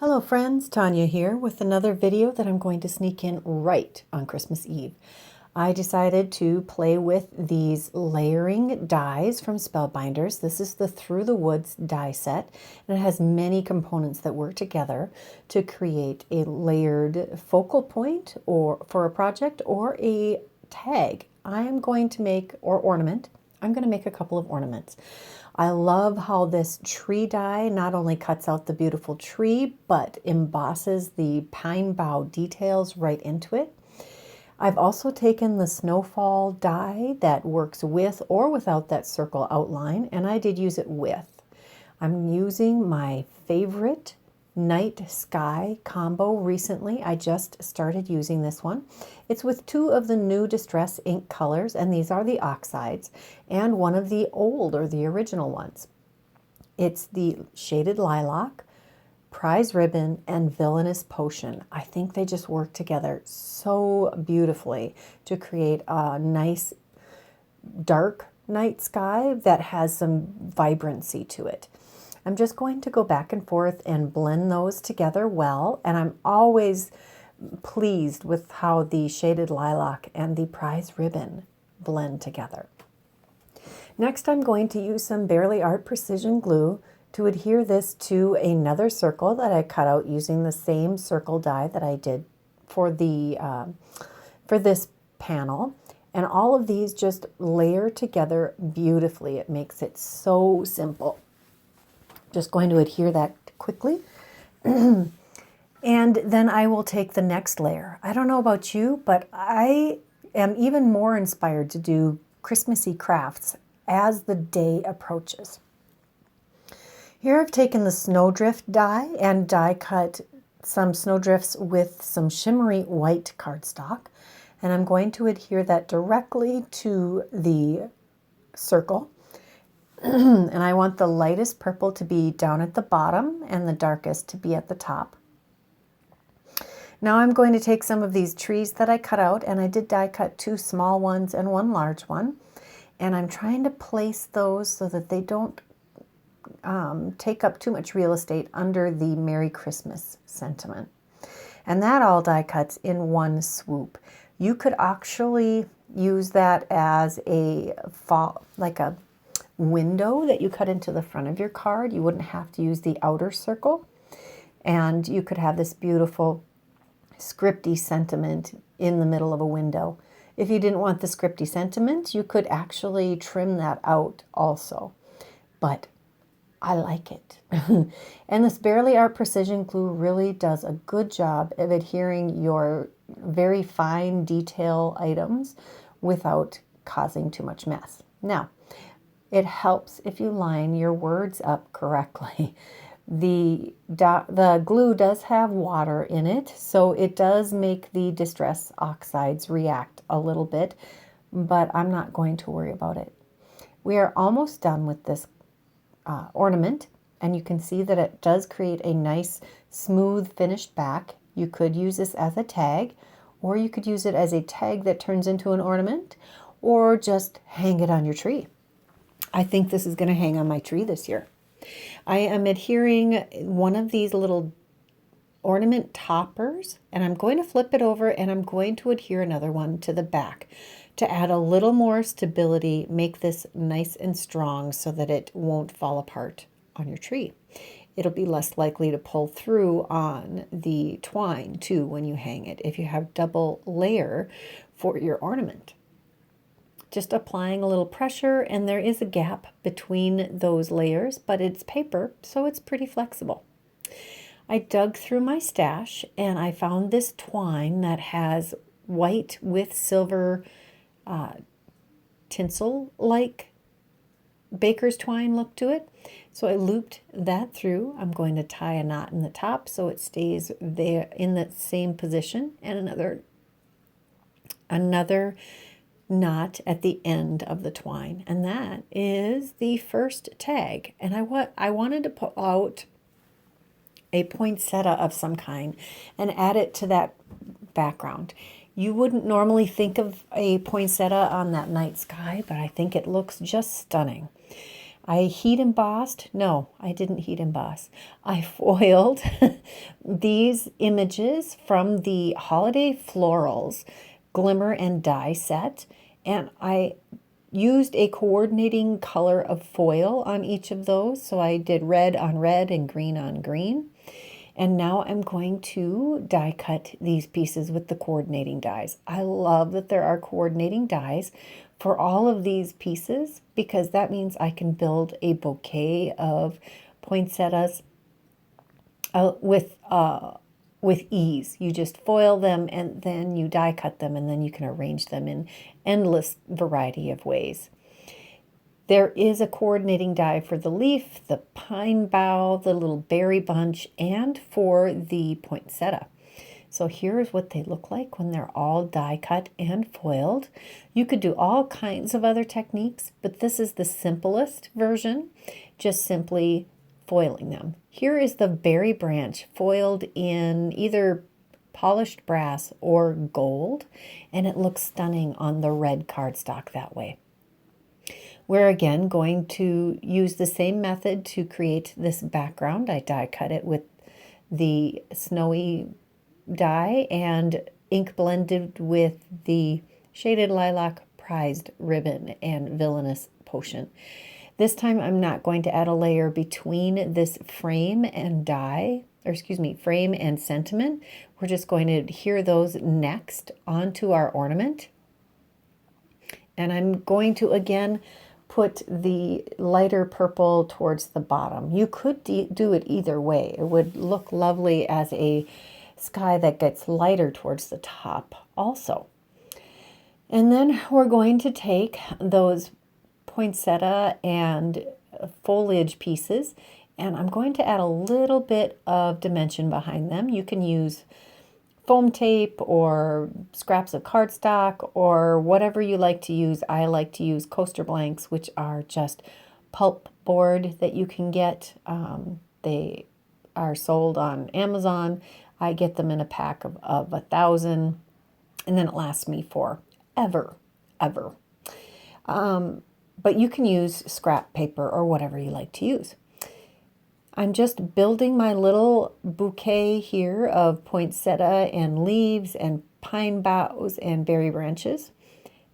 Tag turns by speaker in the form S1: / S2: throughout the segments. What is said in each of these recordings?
S1: Hello friends, Tanya here with another video that I'm going to sneak in right on Christmas Eve. I decided to play with these layering dies from Spellbinders. This is the Through the Woods die set, and it has many components that work together to create a layered focal point or for a project or a tag. I'm going to make, or ornament, I'm going to make a couple of ornaments. I love how this tree die not only cuts out the beautiful tree, but embosses the pine bough details right into it. I've also taken the snowfall die that works with or without that circle outline, and I did use it with. I'm using my favorite night sky combo recently. I just started using this one. It's with two of the new Distress ink colors, and these are the oxides, and one of the old or the original ones. It's the Shaded Lilac, Prize Ribbon, and Villainous Potion. I think they just work together so beautifully to create a nice dark night sky that has some vibrancy to it. I'm just going to go back and forth and blend those together well, and I'm always pleased with how the Shaded Lilac and the Prize Ribbon blend together. Next, I'm going to use some Barely Art Precision Glue to adhere this to another circle that I cut out using the same circle die that I did for this panel. And all of these just layer together beautifully. It makes it so simple. Just going to adhere that quickly. And then I will take the next layer. I don't know about you, but I am even more inspired to do Christmassy crafts as the day approaches. Here I've taken the Snowdrift die and die cut some snowdrifts with some shimmery white cardstock. And I'm going to adhere that directly to the circle. And I want the lightest purple to be down at the bottom and the darkest to be at the top. Now I'm going to take some of these trees that I cut out, and I did die cut two small ones and one large one. And I'm trying to place those so that they don't take up too much real estate under the Merry Christmas sentiment. And that all die cuts in one swoop. You could actually use that as a window that you cut into the front of your card. You wouldn't have to use the outer circle, and you could have this beautiful scripty sentiment in the middle of a window. If you didn't want the scripty sentiment, you could actually trim that out also, but I like it. And this Barely Art Precision Glue really does a good job of adhering your very fine detail items without causing too much mess. Now, it helps if you line your words up correctly. The glue does have water in it, so it does make the Distress oxides react a little bit, but I'm not going to worry about it. We are almost done with this ornament, and you can see that it does create a nice smooth finished back. You could use this as a tag, or you could use it as a tag that turns into an ornament, or just hang it on your tree. I think this is going to hang on my tree this year. I am adhering one of these little ornament toppers, and I'm going to flip it over, and I'm going to adhere another one to the back to add a little more stability, make this nice and strong so that it won't fall apart on your tree. It'll be less likely to pull through on the twine too when you hang it if you have double layer for your ornament. Just applying a little pressure, and there is a gap between those layers, but it's paper, so it's pretty flexible. I dug through my stash and I found this twine that has white with silver tinsel-like baker's twine look to it. So I looped that through. I'm going to tie a knot in the top so it stays there in the same position, and another knot at the end of the twine, and that is the first tag. And I wanted to put out a poinsettia of some kind and add it to that background. You wouldn't normally think of a poinsettia on that night sky, but I think it looks just stunning. I heat embossed. No, I didn't heat emboss. I foiled these images from the Holiday Florals Glimmer and Die set, and I used a coordinating color of foil on each of those. So I did red on red and green on green. And now I'm going to die cut these pieces with the coordinating dies. I love that there are coordinating dies for all of these pieces because that means I can build a bouquet of poinsettias with ease. You just foil them and then you die cut them and then you can arrange them in endless variety of ways. There is a coordinating die for the leaf, the pine bough, the little berry bunch, and for the poinsettia. So here's what they look like when they're all die cut and foiled. You could do all kinds of other techniques, but this is the simplest version, just simply foiling them. Here is the berry branch foiled in either polished brass or gold, and it looks stunning on the red cardstock that way. We're again going to use the same method to create this background. I die cut it with the snowy dye and ink blended with the shaded lilac, prized ribbon, and villainous potion. This time I'm not going to add a layer between this frame and die, or excuse me, frame and sentiment. We're just going to adhere those next onto our ornament. And I'm going to again put the lighter purple towards the bottom. You could do it either way. It would look lovely as a sky that gets lighter towards the top also. And then we're going to take those poinsettia and foliage pieces and I'm going to add a little bit of dimension behind them. You can use foam tape or scraps of cardstock or whatever you like to use. I like to use coaster blanks, which are just pulp board that you can get. They are sold on Amazon. I get them in a pack of 1,000 and then it lasts me for ever. But you can use scrap paper or whatever you like to use. I'm just building my little bouquet here of poinsettia and leaves and pine boughs and berry branches,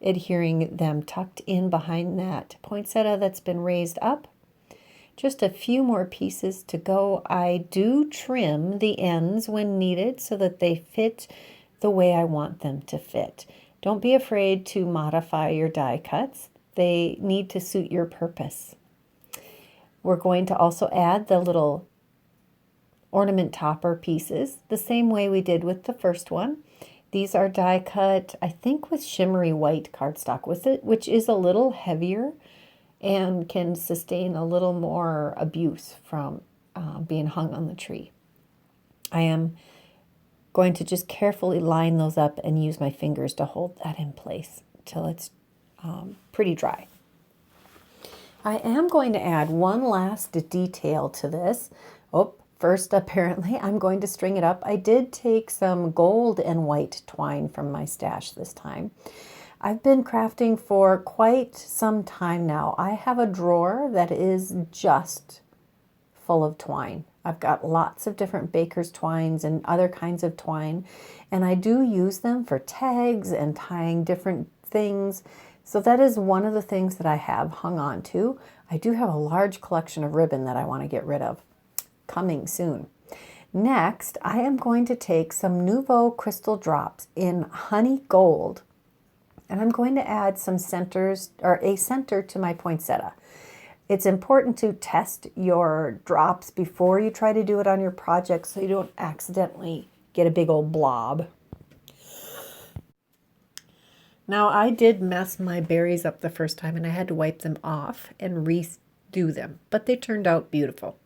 S1: adhering them tucked in behind that poinsettia that's been raised up. Just a few more pieces to go. I do trim the ends when needed so that they fit the way I want them to fit. Don't be afraid to modify your die cuts. They need to suit your purpose. We're going to also add the little ornament topper pieces the same way we did with the first one. These are die cut, I think, with shimmery white cardstock with it, which is a little heavier and can sustain a little more abuse from being hung on the tree. I am going to just carefully line those up and use my fingers to hold that in place till it's pretty dry. I am going to add one last detail to this. First, apparently, I'm going to string it up. I did take some gold and white twine from my stash this time. I've been crafting for quite some time now. I have a drawer that is just full of twine. I've got lots of different baker's twines and other kinds of twine, and I do use them for tags and tying different things. So that is one of the things that I have hung on to. I do have a large collection of ribbon that I want to get rid of. Coming soon. Next, I am going to take some Nouveau crystal drops in honey gold, and I'm going to add some centers, or a center, to my poinsettia. It's important to test your drops before you try to do it on your project so you don't accidentally get a big old blob. Now, I did mess my berries up the first time and I had to wipe them off and redo them, but they turned out beautiful.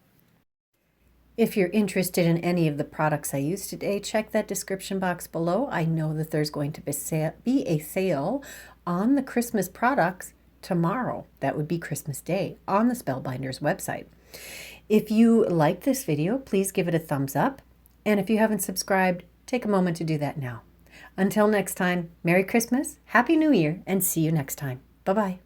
S1: If you're interested in any of the products I used today, check that description box below. I know that there's going to be a sale on the Christmas products tomorrow. That would be Christmas Day on the Spellbinders website. If you like this video, please give it a thumbs up. And if you haven't subscribed, take a moment to do that now. Until next time, Merry Christmas, Happy New Year, and see you next time. Bye-bye.